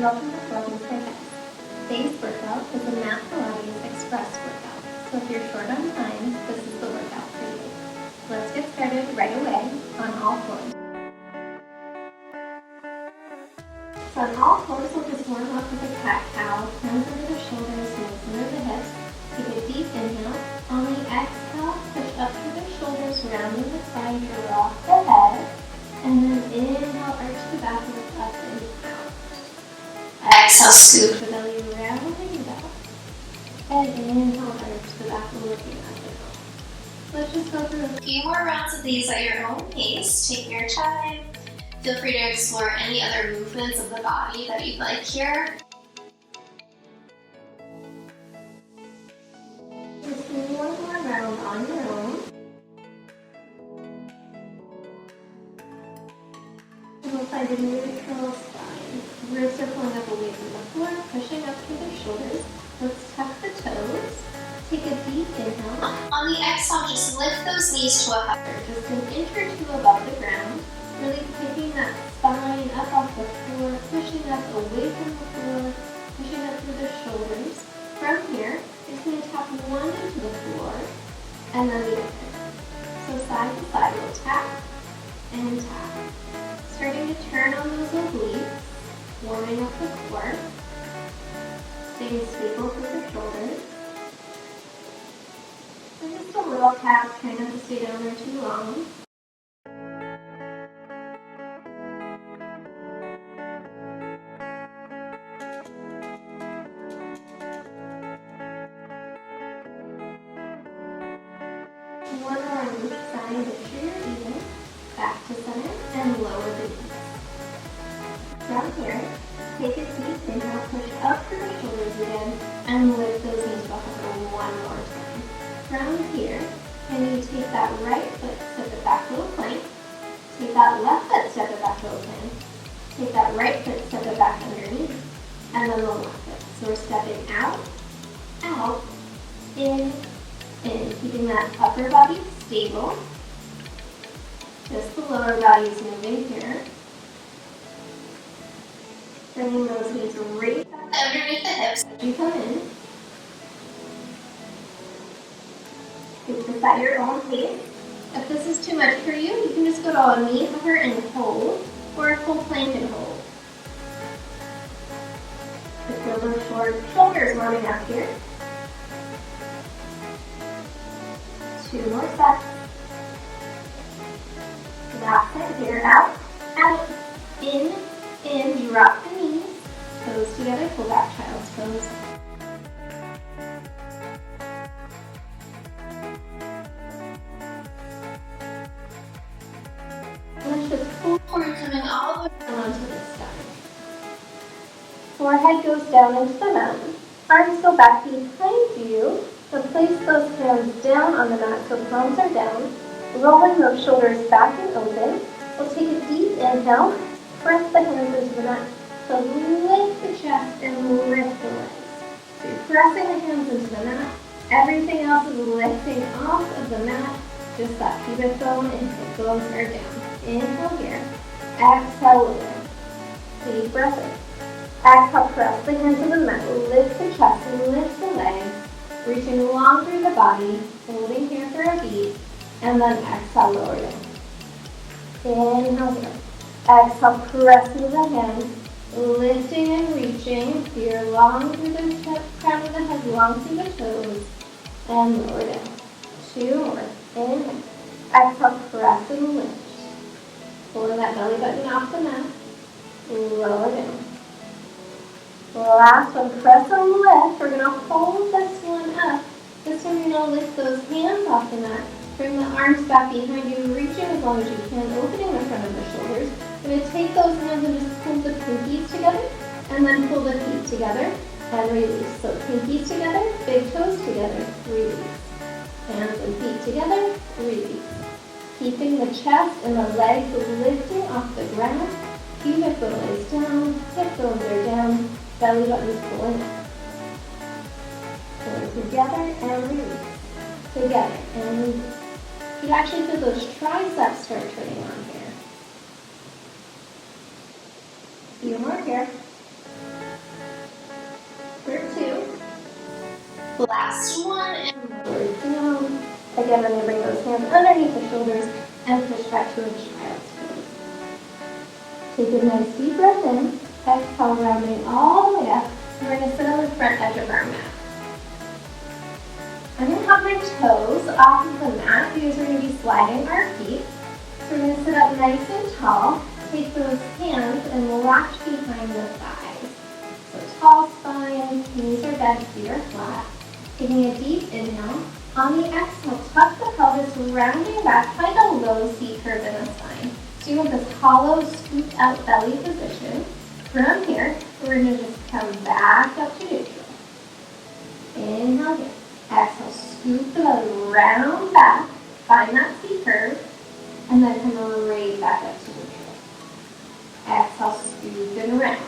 welcome to Pilates. Today's workout is a mat Pilates express workout. So if you're short on time, this is the workout for you. Let's get started right away on all fours. So on all fours, we'll just warm up with a cat-cow, hands under the shoulders, knees under the hips. Take a deep inhale. On the exhale, push up through the shoulders, rounding the spine, rock the head. And then inhale, arch the back, lift up and out. Exhale, scoop the belly rounding up. And inhale, arch the back, lifting up and out. Let's just go through a few more rounds of these at your own pace. Take your time. Feel free to explore any other movements of the body that you'd like here. Just do one more round on your own. And we'll find a neutral spine. Ribs are pulling up away from the floor, pushing up through the shoulders. Let's tuck the toes. Take a deep inhale. On the exhale, just lift those knees to a hover, just an inch or two above the ground. Really picking that spine up off the floor, pushing up away from the floor, pushing up through the shoulders. From here, you're just going to tap one into the floor and then the other. So side to side, we'll tap and tap. Starting to turn on those obliques, warming up the core. Staying stable through the shoulders. And just a little tap, try not to stay down there too long. One more on each side, make sure you're even. Back to center and lower the knees. From here, take a deep inhale, push up through the shoulders again, and lift those knees back over one more time. From here, can you take that right foot, step it back to a plank. Take that left foot, step it back to a plank. Take that right foot, step it back underneath, and then the left foot. So we're stepping out, out, in, keeping that upper body stable. Just the lower body is moving here. Bringing those knees right back underneath the hips as you come in. Take this at your own pace. If this is too much for you, you can just go to a knee hover and hold, or a full plank and hold. Just feel those shoulders warming up here. 2 more steps. That's it, here, out, out, in, drop the knees, toes together, pull back, child's pose. Let's just pull forward, coming all the way down onto the side. Forehead goes down into the mat, arms go back behind you, so place those hands down on the mat so palms are down. Rolling those shoulders back and open. We'll take a deep inhale, press the hands into the mat. So lift the chest and lift the legs. So you're pressing the hands into the mat. Everything else is lifting off of the mat. Just that pubic bone and hip bones are down. Inhale here. Exhale lower. Deep breath in. Exhale, press the hands to the mat. Lift the chest and lift the legs. Reaching long through the body. Holding here for a beat. And then exhale, lower down. Inhale here. Exhale, pressing the hands, lifting and reaching. Here, long through the crown of the head, long through the toes, and lower down. 2 more. Inhale. Exhale, press and lift. Pulling that belly button off the mat. Lower down. Last one, press and lift. We're going to hold this one up. This one, you're going to lift those hands off the mat. Bring the arms back behind you, reaching as long as you can, opening the front of the shoulders. We're going to take those hands and just pull the pinkies together, and then pull the feet together, and release. So pinkies together, big toes together, release. Hands and feet together, release. Keeping the chest and the legs lifting off the ground. Pubic bone is down, hip bones are down, belly button is pulling up. So together and release. Together and release. You can actually feel those triceps start turning on here. A few more here. Last one, and lower down. Again, we're going to bring those hands underneath the shoulders and push back to a child's pose. Take a nice deep breath in. Exhale, rounding all the way up. And we're going to sit on the front edge of our mat. I'm going to have my toes off of the mat because we're going to be sliding our feet. So we're going to sit up nice and tall. Take those hands and latch behind the thighs. So tall spine, knees are bent, feet are flat. Taking a deep inhale. On the exhale, tuck the pelvis, rounding back, find a low C curve in the spine. So you want this hollow, scooped out belly position. From here, we're going to just come back up to neutral. Inhale here. Exhale, scoop the belly, round back, find that C curve, and then come right back up to neutral. Exhale, scoop and round.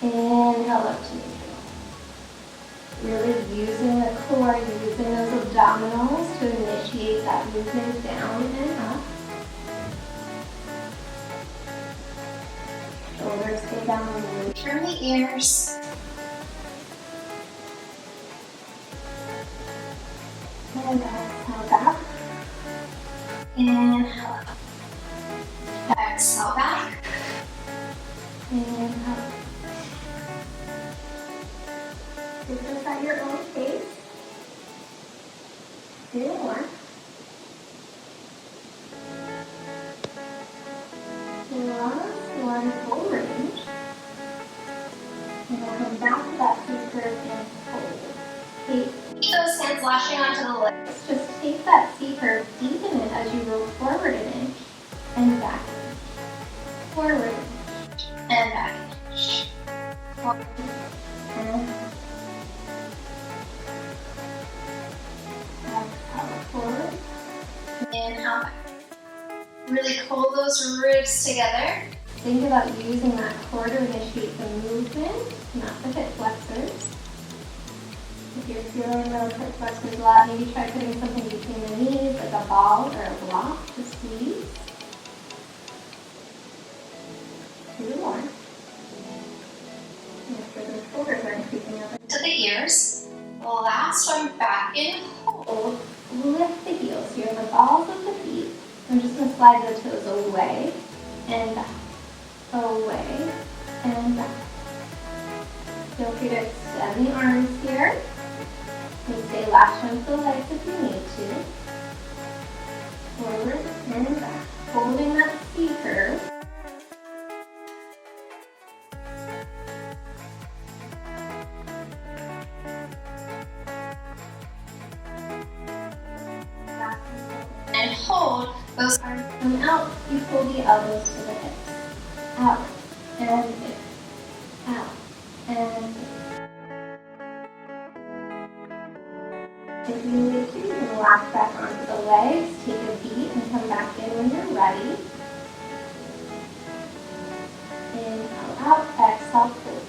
Inhale up to neutral. Really using the core, using those abdominals to initiate that movement down and up. Shoulders stay down and turn the ears. And exhale back. Inhale up. Exhale back. Inhale up. Do this at your own pace. 2 more. Last one, full range. And we'll come back to that C-curve and hold. Keep those hands lashing onto the legs. Just take that C-curve, deepen it as you roll forward an inch and back an inch. Forward and back an inch. Forward and back. Forward. Inhale back. Really pull those ribs together. Think about using that core to initiate the movement, not the hip flexors. If you're feeling those hip flexors a lot, maybe try putting something between the knees, like a ball or a block to squeeze. 2 more. Make sure those shoulders aren't creeping up into the ears. Last one, back in, hold. Lift the heels here, the balls of the feet. I'm just going to slide the toes away and back, away and back. Feel free to extend the arms here. You can stay latched onto the legs if you need to. Forward and back, holding that C curve. And hold, those arms come out, you pull the elbows to the hips. Out and in. Out and in. If you need to, you can latch back onto the legs, take a beat and come back in when you're ready. Inhale out, exhale, pull.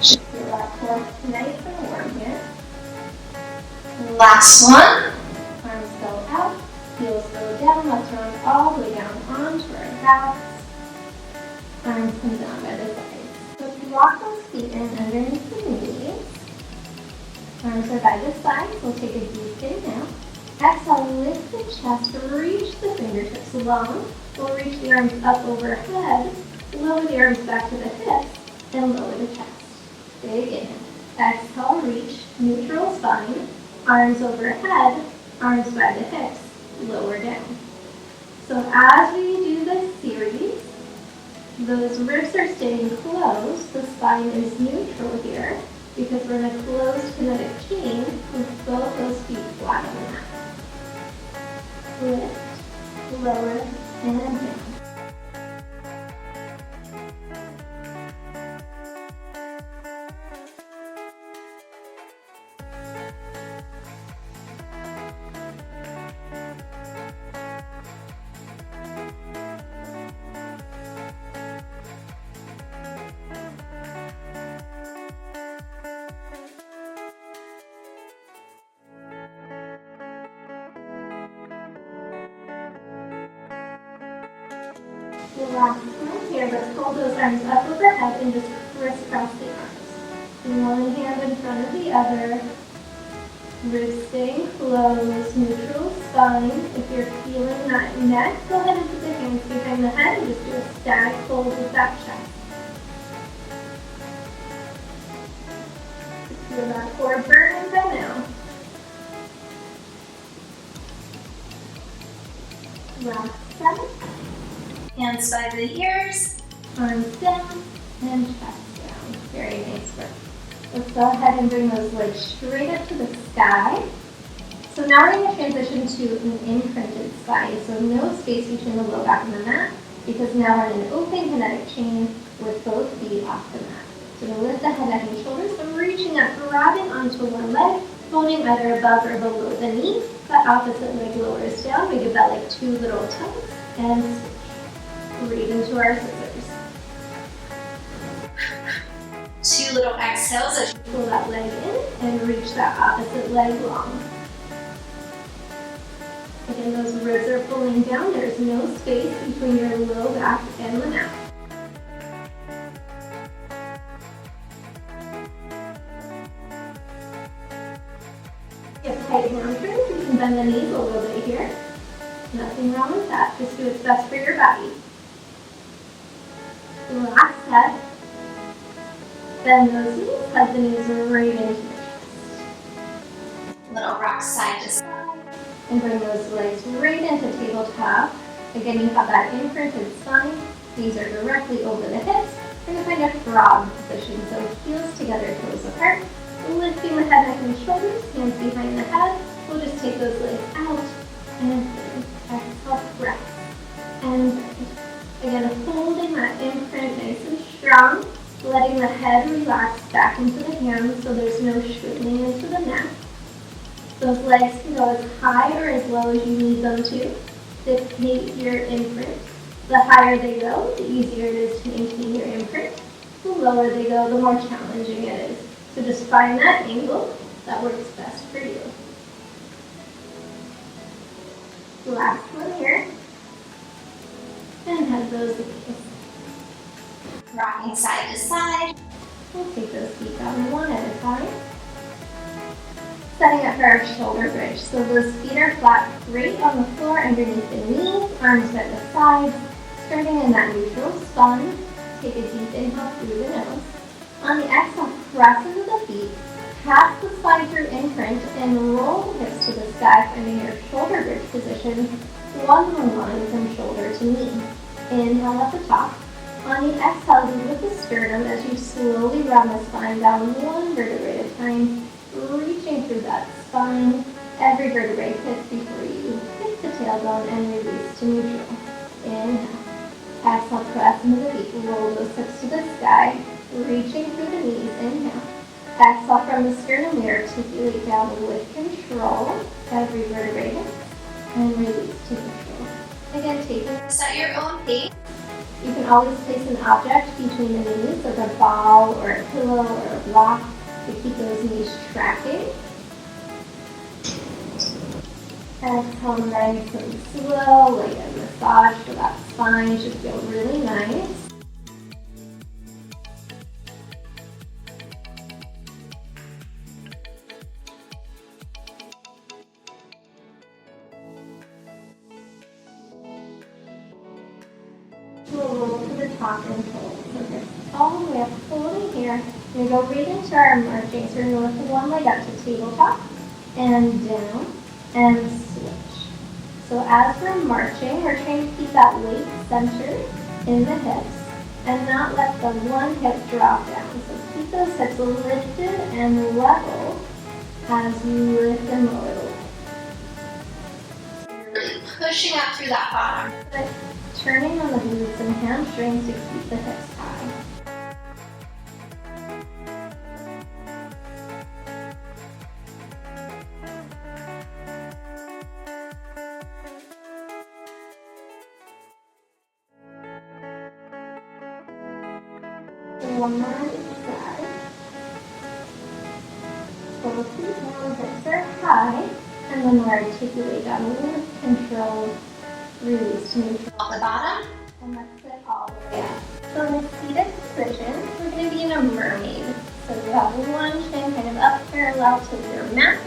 Feel that core nice and warm here. Last one. Arms go out, heels go down. Let's run all the way down onto our backs. Arms come down by the sides. So if you walk those feet in underneath the knees, arms are by the sides. We'll take a deep inhale. Exhale, lift the chest, reach the fingertips long. We'll reach the arms up overhead, lower the arms back to the hips, and lower the chest. Big inhale. Exhale, reach, neutral spine. Arms overhead, arms by the hips, lower down. So as we do this series, those ribs are staying closed. The spine is neutral here because we're in a closed kinetic chain with both those feet flat on the mat. Lift, lower, and down. The last one here, let's hold those arms up overhead and just crisscross the arms. One hand in front of the other. Wrist staying closed, neutral spine. If you're feeling that neck, go ahead and put the hands behind the head and just do a static hold with that chest. Feel that core burning by now. Last set. Hands by the ears, arms down, and chest down. Very nice work. Let's go ahead and bring those legs straight up to the sky. So now we're going to transition to an imprinted spine. So no space between the low back and the mat, because now we're in an open kinetic chain with both feet off the mat. So to lift the head, neck, and shoulders, I'm reaching up, grabbing onto one leg, holding either above or below the knee. The opposite leg lowers down. We give that like two little tugs and switch. Breathe into our scissors. 2 little exhales as you pull that leg in and reach that opposite leg long. Again, those ribs are pulling down. There's no space between your low back and the mat. If tight hamstrings, you can bend the knees a little bit here. Nothing wrong with that. Just do what's best for your body. Last set. Bend those knees, hug the knees right into your chest. Little rock side to side. And bring those legs right into tabletop. Again, you have that imprinted spine. Knees are directly over the hips. We're going to find a frog position. So heels together, toes apart. Lifting the head, neck, and shoulders. Hands behind the head. We'll just take those legs out and in. Exhale, breath. And again, holding that imprint nice and strong. Letting the head relax back into the hands so there's no straightening into the neck. Those legs can go as high or as low as you need them to. Dictate your imprint. The higher they go, the easier it is to maintain your imprint. The lower they go, the more challenging it is. So just find that angle that works best for you. Last one here. And have those knees. Rocking side to side. We'll take those feet down one at a time. Setting up for our shoulder bridge. So those feet are flat, straight on the floor underneath the knees, arms at the sides. Starting in that neutral spine. Take a deep inhale through the nose. On the exhale, press into the feet. Pass the spine through imprint and roll the hips to the sky, finding your shoulder bridge position. One more line from shoulder to knee. Inhale at the top. On the exhale, lead with the sternum as you slowly round the spine down one vertebrae at a time, reaching through that spine. Every vertebrae hits before you hit the tailbone and release to neutral. Inhale. Exhale, press into the feet. Roll those hips to the sky, reaching through the knees. Inhale. Exhale from the sternum, we articulate down with control. Every vertebrae hits and release to neutral. Again, taking this at your own pace. You can always place an object between the knees, like a ball or a pillow or a block, to keep those knees tracking. Exhale nice and slow, like a massage for that spine. Should feel really nice. Roll to the top and hold. So hips all the way up, holding here. We're going to go right into our marching. So we're going to lift one leg up to tabletop and down and switch. So as we're marching, we're trying to keep that weight centered in the hips and not let the one hip drop down. So keep those hips lifted and level as you lift and lower the leg. So you're really pushing up through that bottom foot. Turning on the glutes and hamstrings to keep the hips high. One more on each side. Both feet down, hips are high, and then we'll articulate down with control. Release to neutral at the bottom, and let's sit all the way up. So in a seated position, we're going to be in a mermaid. So you have one shin kind of up parallel to your mat.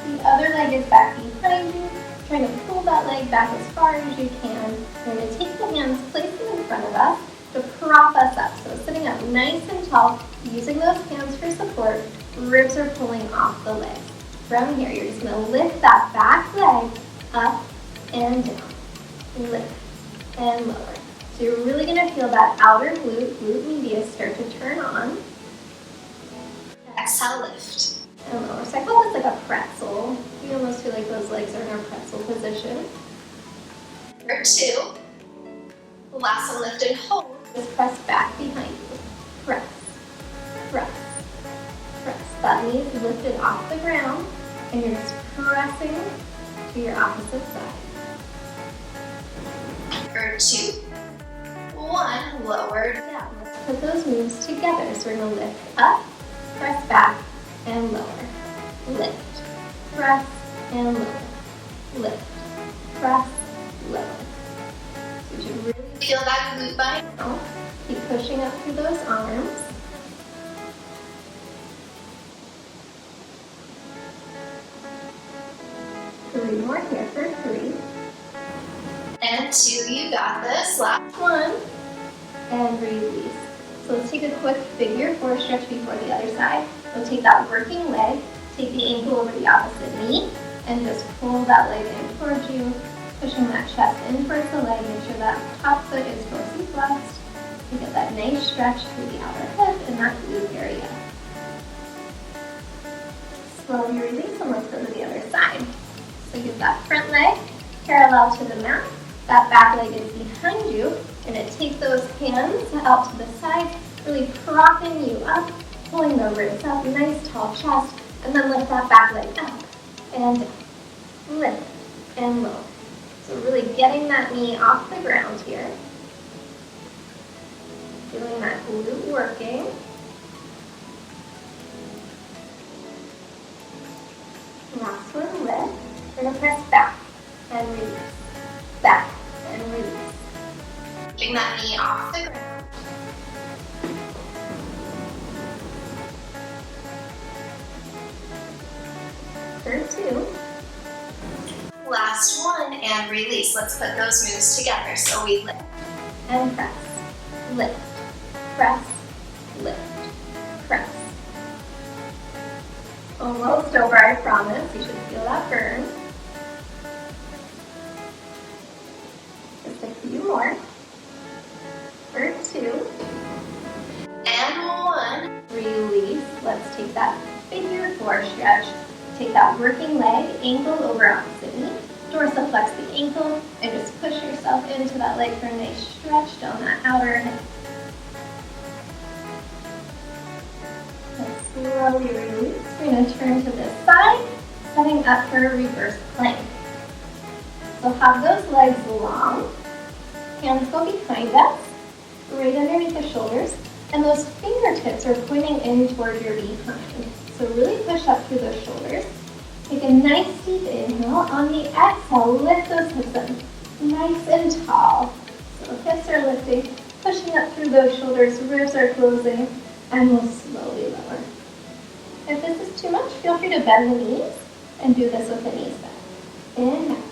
The other leg is back behind you. Trying to pull that leg back as far as you can. We're going to take the hands, place them in front of us to prop us up. So sitting up nice and tall, using those hands for support. Ribs are pulling off the legs. From here, you're just going to lift that back leg up and down. Lift and lower. So you're really going to feel that outer glute medius start to turn on. Exhale, lift. And lower. So I call this like a pretzel. You almost feel like those legs are in a pretzel position. Number 2. Last one, lift and hold. Just press back behind you. Press, press, press. That knee is lifted off the ground, and you're just pressing to your opposite side. Number 2. 1, lower Down. Let's put those moves together. So we're going to lift up, press back, and lower. Lift, press, and lower. Lift, press, lower. So you should really feel that glute by now. Keep pushing up through those arms. Three more here for 3. And 2, you got this. Last 1, and release. So let's take a quick figure 4 stretch before the other side. We'll take that working leg, take the ankle over the opposite knee, and just pull that leg in towards you, pushing that chest in towards the leg. Make sure that top foot is dorsiflexed. You get that nice stretch through the outer hip and that glute area. Slowly release and let's go to the other side. So get that front leg parallel to the mat. That back leg is behind you. You're going to take those hands out to the side, really propping you up, pulling the ribs up, nice tall chest, and then lift that back leg up and down. Lift and lower. So really getting that knee off the ground here. Feeling that glute working. Last one, lift. We're going to press back and release. Back and release. Bring that knee off the ground. For 2. Last one, and release. Let's put those moves together. So we lift. And press. Lift. Press. Lift. Press. Almost over, I promise. You should feel that burn. Just a few more. For 2. And 1. Release. Let's take that figure 4 stretch. Take that working leg, ankle over opposite knee. Dorsiflex the ankle and just push yourself into that leg for a nice stretch down that outer hip. Let's slowly release. We're going to turn to this side, setting up for a reverse plank. So have those legs long. Hands go behind us, right underneath the shoulders, and those fingertips are pointing in toward your behind. So really push up through those shoulders. Take a nice deep inhale. On the exhale, lift those hips up nice and tall. So hips are lifting, pushing up through those shoulders, ribs are closing, and we'll slowly lower. If this is too much, feel free to bend the knees and do this with the knees bent. Inhale,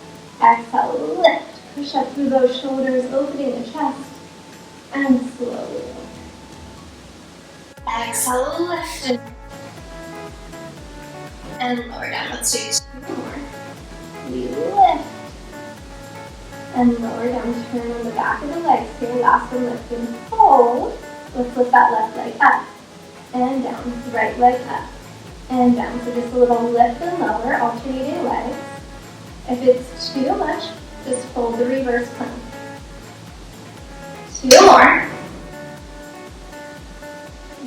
exhale, lift. Push up through those shoulders, opening the chest, and slowly lower. Exhale, lift. And lower down. Let's do 2 more. We lift. And lower down, turn on the back of the legs here. Last one, lift and hold. Let's lift that left leg up and down. Right leg up and down. So just a little lift and lower, alternating legs. If it's too much, just hold the reverse plank. 2 more.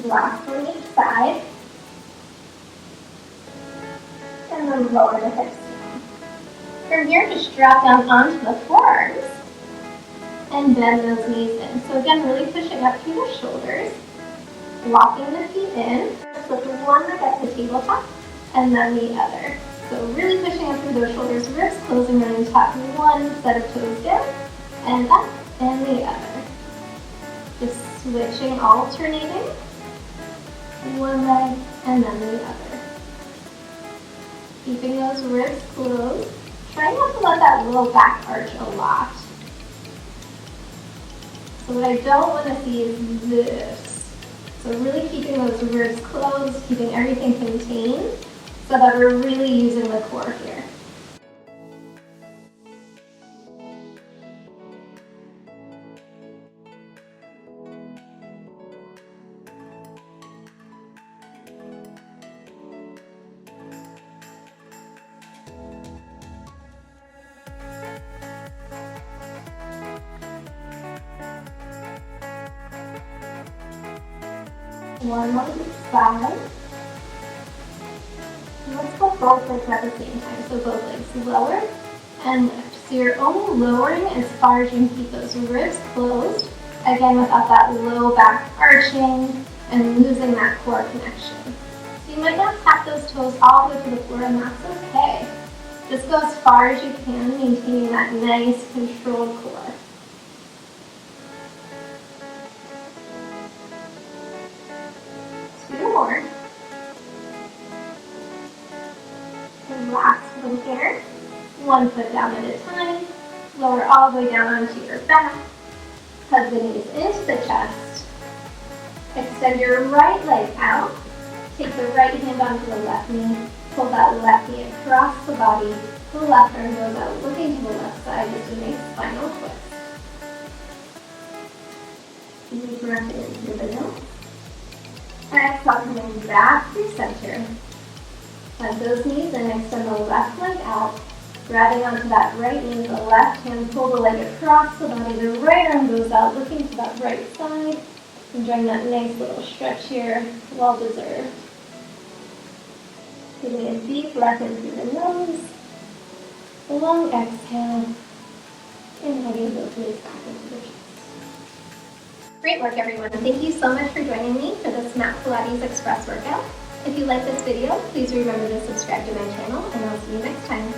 Last one each side. And then lower the hips down. From here, just drop down onto the forearms and bend those knees in. So again, really pushing up through the shoulders, locking the feet in. Let's lift one leg up to tabletop and then the other. So really pushing up through those shoulders, ribs closing and tuck one set of toes down and up and the other. Just switching, alternating. One leg and then the other. Keeping those ribs closed. Try not to let that low back arch a lot. So what I don't want to see is this. So really keeping those ribs closed, keeping everything contained so that we're really using the core here. One on each side. And let's go both legs at the same time. So both legs lower and lift. So you're only lowering as far as you can keep those ribs closed. Again, without that low back arching and losing that core connection. So you might not tap those toes all the way to the floor, and that's okay. Just go as far as you can, maintaining that nice controlled core. More. And last one here. One foot down at a time. Lower all the way down onto your back. Hug the knees into the chest. Extend your right leg out. Take the right hand onto the left knee. Pull that left knee across the body. The left arm goes out looking to the left side. Just a nice spinal twist. Deep breath in through the nose. Exhale, coming back through center. Hug those knees and extend the left leg out. Grabbing onto that right knee, the left hand, pull the leg across the body. The right arm goes out, looking to that right side. Enjoying that nice little stretch here, well deserved. Taking a deep breath in through the nose. A long exhale. And hugging those knees back into the chest. Great work, everyone. Thank you so much for joining me for this Mat Pilates Express workout. If you like this video, please remember to subscribe to my channel, and I'll see you next time.